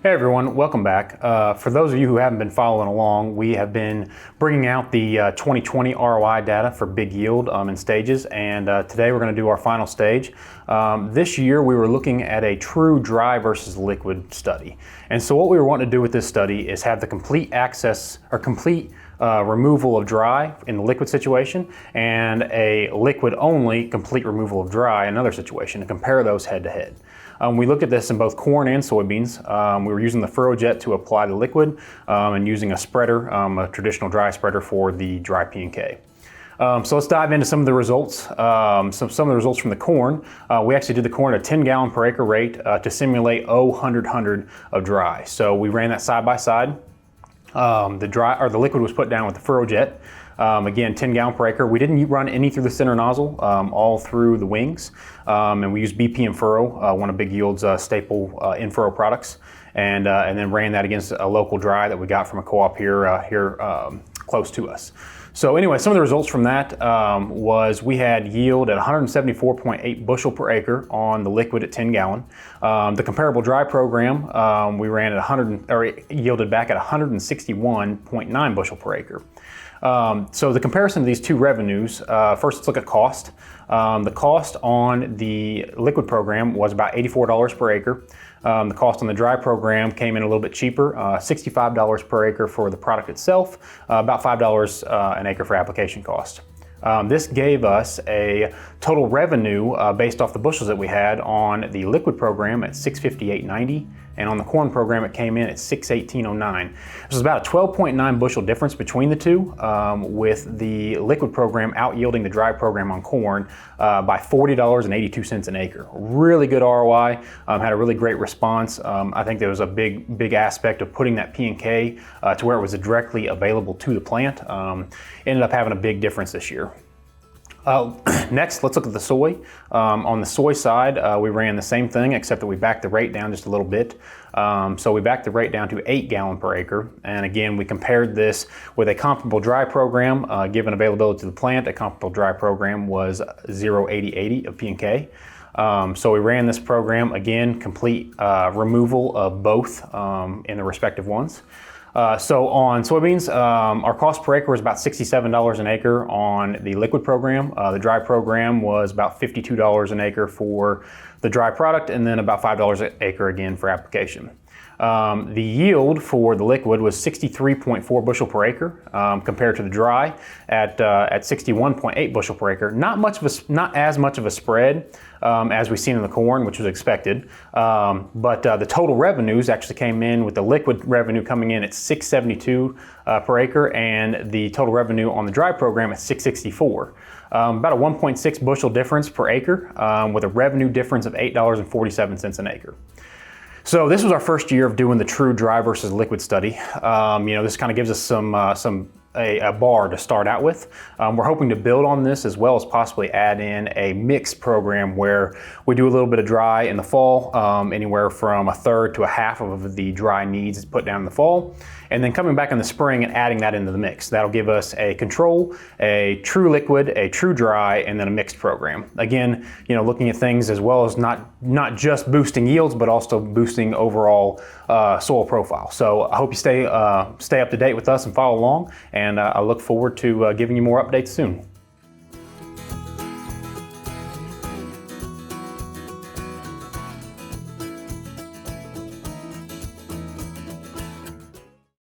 Hey everyone, welcome back. For those of you who haven't been following along, we have been bringing out the 2020 ROI data for big yield in stages, and today we're going to do our final stage. This year we were looking at a true dry versus liquid study. And so what we were wanting to do with this study is have the complete access or complete removal of dry in the liquid situation and a liquid only complete removal of dry in another situation, and compare those head to head. We looked at this in both corn and soybeans. We were using the furrow jet to apply the liquid and using a spreader, a traditional dry spreader for the dry P&K. So let's dive into some of the results. Some of the results from the corn. We actually did the corn at a 10 gallon per acre rate to simulate 100 of dry. So we ran that side by side. The liquid was put down with the furrow jet. Again, 10 gallon per acre. We didn't run any through the center nozzle, all through the wings. And we used BP In-Furrow, one of Big Yield's staple in-furrow products. And then ran that against a local dry that we got from a co-op here close to us. So anyway, some of the results from that was we had yield at 174.8 bushel per acre on the liquid at 10 gallon. The comparable dry program, we ran at yielded back at 161.9 bushel per acre. So the comparison of these two revenues, first let's look at cost. The cost on the liquid program was about $84 per acre. The cost on the dry program came in a little bit cheaper, $65 per acre for the product itself, about $5 an acre for application cost. This gave us a total revenue based off the bushels that we had on the liquid program at $658.90, and on the corn program it came in at $618.09. This is about a 12.9 bushel difference between the two, with the liquid program out yielding the dry program on corn by $40.82 an acre. Really good ROI, had a really great response. I think there was a big aspect of putting that P&K to where it was directly available to the plant. Ended up having a big difference this year. Next, let's look at the soy. On the soy side, we ran the same thing, except that we backed the rate down just a little bit. So we backed the rate down to 8 gallon per acre. And again, we compared this with a comparable dry program, given availability to the plant. A comparable dry program was 0.8080 of P&K. So we ran this program, again, complete removal of both in the respective ones. So on soybeans, our cost per acre was about $67 an acre on the liquid program. The dry program was about $52 an acre for the dry product, and then about $5 an acre again for application. The yield for the liquid was 63.4 bushel per acre, compared to the dry at 61.8 bushel per acre. Not as much of a spread as we've seen in the corn, which was expected. But the total revenues actually came in with the liquid revenue coming in at $672 per acre, and the total revenue on the dry program at $664. About a 1.6 bushel difference per acre, with a revenue difference of $8.47 an acre. So this was our first year of doing the true dry versus liquid study. This kind of gives us a bar to start out with. We're hoping to build on this, as well as possibly add in a mixed program where we do a little bit of dry in the fall, anywhere from a third to a half of the dry needs is put down in the fall, and then coming back in the spring and adding that into the mix. That'll give us a control, a true liquid, a true dry, and then a mixed program. Again, looking at things as well as not just boosting yields, but also boosting overall soil profile. So I hope you stay up to date with us and follow along, and I look forward to giving you more updates soon.